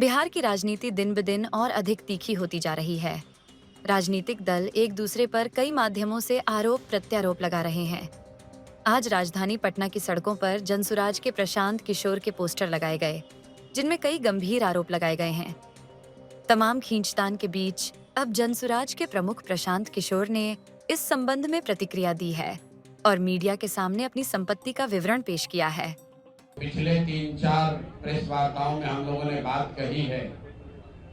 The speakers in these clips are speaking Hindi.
बिहार की राजनीति दिन ब दिन और अधिक तीखी होती जा रही है। राजनीतिक दल एक दूसरे पर कई माध्यमों से आरोप प्रत्यारोप लगा रहे हैं। आज राजधानी पटना की सड़कों पर जनसुराज के प्रशांत किशोर के पोस्टर लगाए गए, जिनमें कई गंभीर आरोप लगाए गए हैं। तमाम खींचतान के बीच अब जनसुराज के प्रमुख प्रशांत किशोर ने इस संबंध में प्रतिक्रिया दी है और मीडिया के सामने अपनी संपत्ति का विवरण पेश किया है। पिछले 3-4 प्रेस वार्ताओं में हम लोगों ने बात कही है।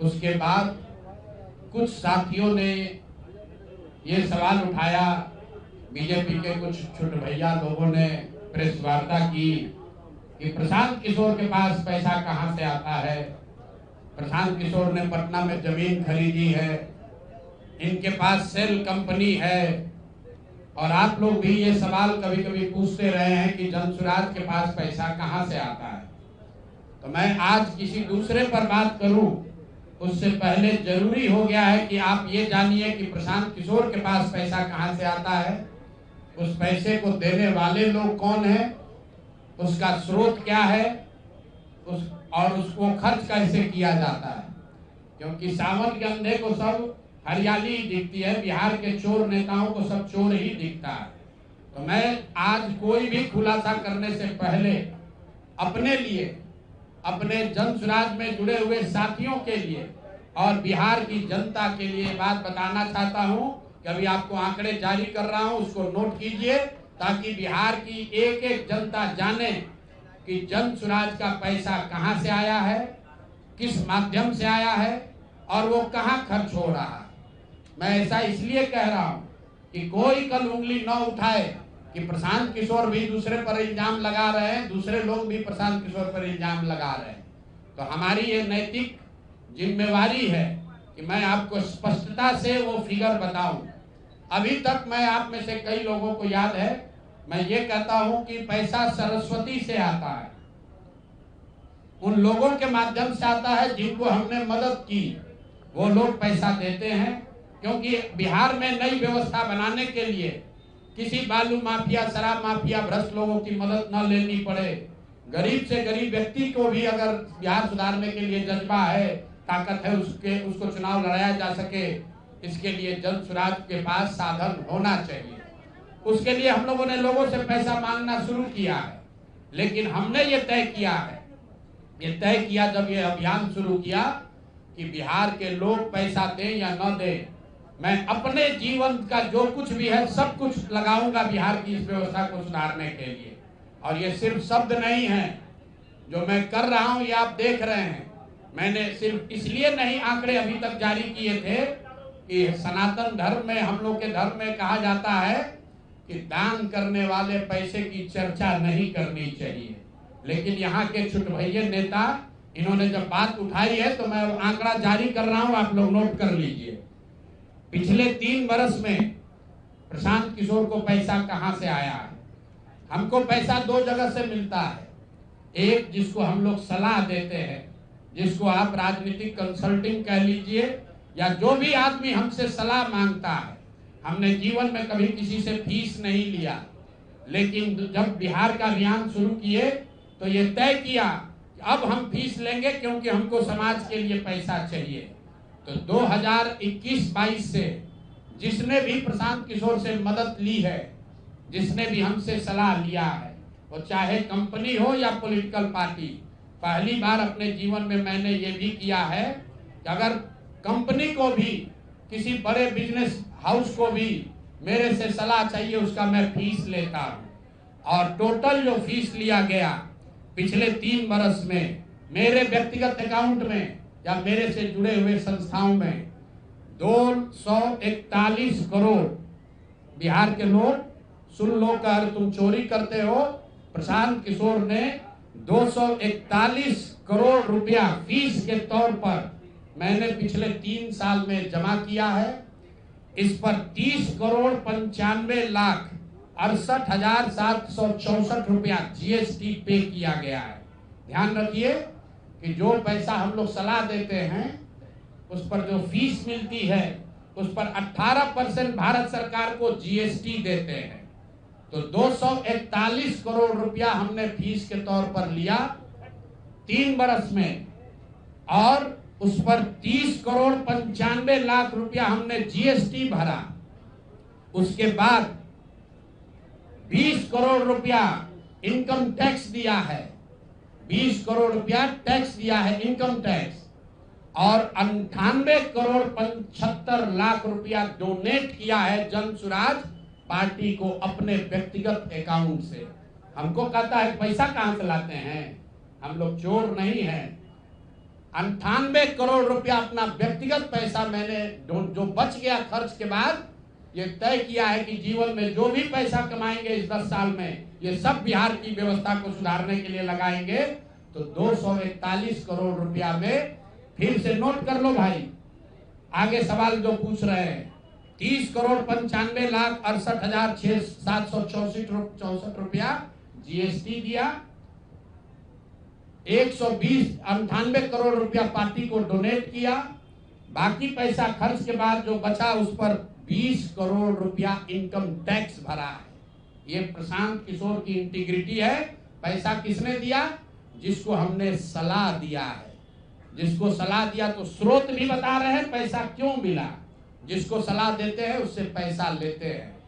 उसके बाद कुछ साथियों ने ये सवाल उठाया, बीजेपी के कुछ छोटे भैया लोगों ने प्रेस वार्ता की कि प्रशांत किशोर के पास पैसा कहां से आता है। प्रशांत किशोर ने पटना में जमीन खरीदी है, इनके पास सेल कंपनी है। और आप लोग भी ये सवाल कभी कभी पूछते रहे हैं कि जनसुराज के पास पैसा कहां से आता है। तो मैं आज किसी दूसरे पर बात करूं उससे पहले जरूरी हो गया है कि आप ये जानिए कि प्रशांत किशोर के पास पैसा कहां से आता है, उस पैसे को देने वाले लोग कौन हैं, उसका स्रोत क्या है, और उसको खर्च कैसे किया जाता है। क्योंकि सावन के अंधे को सब हरियाली दिखती है, बिहार के चोर नेताओं को सब चोर ही दिखता है। तो मैं आज कोई भी खुलासा करने से पहले अपने लिए, अपने जनसुराज में जुड़े हुए साथियों के लिए और बिहार की जनता के लिए बात बताना चाहता हूं कि अभी आपको आंकड़े जारी कर रहा हूं, उसको नोट कीजिए ताकि बिहार की एक एक जनता जाने कि जनसुराज का पैसा कहां से आया है, किस माध्यम से आया है और वो कहां खर्च हो रहा है। मैं ऐसा इसलिए कह रहा हूं कि कोई कल उंगली न उठाए कि प्रशांत किशोर भी दूसरे पर इल्जाम लगा रहे हैं, दूसरे लोग भी प्रशांत किशोर पर इल्जाम लगा रहे हैं। तो हमारी ये नैतिक जिम्मेवारी है कि मैं आपको स्पष्टता से वो फिगर बताऊं। अभी तक मैं आप में से कई लोगों को याद है, मैं ये कहता हूं कि पैसा सरस्वती से आता है, उन लोगों के माध्यम से आता है जिनको हमने मदद की, वो लोग पैसा देते हैं। क्योंकि बिहार में नई व्यवस्था बनाने के लिए किसी बालू माफिया, शराब माफिया, भ्रष्ट लोगों की मदद न लेनी पड़े, गरीब से गरीब व्यक्ति को भी अगर बिहार सुधारने के लिए जज्बा है, ताकत है, उसको चुनाव लड़ाया जा सके, इसके लिए जनसुराज के पास साधन होना चाहिए। उसके लिए हम लोगों ने लोगों से पैसा मांगना शुरू किया है, लेकिन हमने ये तय किया जब ये अभियान शुरू किया कि बिहार के लोग पैसा दें या न दें, मैं अपने जीवन का जो कुछ भी है सब कुछ लगाऊंगा बिहार की इस व्यवस्था को सुधारने के लिए। और ये सिर्फ शब्द नहीं है जो मैं कर रहा हूं, ये आप देख रहे हैं। मैंने सिर्फ इसलिए नहीं आंकड़े अभी तक जारी किए थे कि सनातन धर्म में, हम लोग के धर्म में कहा जाता है कि दान करने वाले पैसे की चर्चा नहीं करनी चाहिए। लेकिन यहाँ के छुटभैये नेता, इन्होंने जब बात उठाई है तो मैं आंकड़ा जारी कर रहा हूं, आप लोग नोट कर लीजिए। पिछले 3 वर्ष में प्रशांत किशोर को पैसा कहां से आया है। हमको पैसा 2 जगह से मिलता है। एक, जिसको हम लोग सलाह देते हैं, जिसको आप राजनीतिक कंसल्टिंग कह लीजिए, या जो भी आदमी हमसे सलाह मांगता है। हमने जीवन में कभी किसी से फीस नहीं लिया, लेकिन जब बिहार का अभियान शुरू किए तो ये तय किया कि अब हम फीस लेंगे, क्योंकि हमको समाज के लिए पैसा चाहिए। तो 2021-22 से जिसने भी प्रशांत किशोर से मदद ली है, जिसने भी हमसे सलाह लिया है, वो चाहे कंपनी हो या पॉलिटिकल पार्टी, पहली बार अपने जीवन में मैंने ये भी किया है कि अगर कंपनी को भी, किसी बड़े बिजनेस हाउस को भी मेरे से सलाह चाहिए, उसका मैं फीस लेता हूं। और टोटल जो फीस लिया गया पिछले 3 वर्ष में मेरे व्यक्तिगत अकाउंट में या मेरे से जुड़े हुए संस्थाओं में 241 करोड़। बिहार के लोग सुन लो, कर तुम चोरी करते हो, प्रशांत किशोर ने 241 करोड़ रुपया फीस के तौर पर मैंने पिछले 3 साल में जमा किया है। इस पर 30 करोड़ 95 लाख 68,764 रुपया जीएसटी पे किया गया है। ध्यान रखिए कि जो पैसा हम लोग सलाह देते हैं, उस पर जो फीस मिलती है, उस पर 18% भारत सरकार को जीएसटी देते हैं। तो 241 करोड़ रुपया हमने फीस के तौर पर लिया 3 बरस में। और उस पर 30,95,00,000 रुपया हमने जीएसटी भरा। उसके बाद 20 करोड़ रुपया इनकम टैक्स दिया है, 20 करोड़ रुपया टैक्स दिया है, इनकम टैक्स, और 98,75,00,000 रुपया डोनेट किया है जन सुराज पार्टी को अपने व्यक्तिगत अकाउंट से। हमको कहता है पैसा कहां से लाते हैं, हम लोग चोर नहीं हैं। 98 करोड़ रुपया अपना व्यक्तिगत पैसा मैंने जो बच गया खर्च के बाद ये तय किया है कि जीवन में जो भी पैसा कमाएंगे इस 10 साल में ये सब बिहार की व्यवस्था को सुधारने के लिए लगाएंगे। तो 241 करोड़ रुपया में फिर से नोट कर लो भाई, आगे सवाल जो पूछ रहे हैं, 30,95,68,764 रुपया जीएसटी दिया, 98 करोड़ रुपया पार्टी को डोनेट किया, बाकी पैसा खर्च के बाद जो बचा उस पर 20 करोड़ रुपया इनकम टैक्स भरा है। ये प्रशांत किशोर की इंटीग्रिटी है। पैसा किसने दिया? जिसको हमने सलाह दिया है। जिसको सलाह दिया तो स्रोत भी बता रहे हैं पैसा क्यों मिला, जिसको सलाह देते हैं उससे पैसा लेते हैं।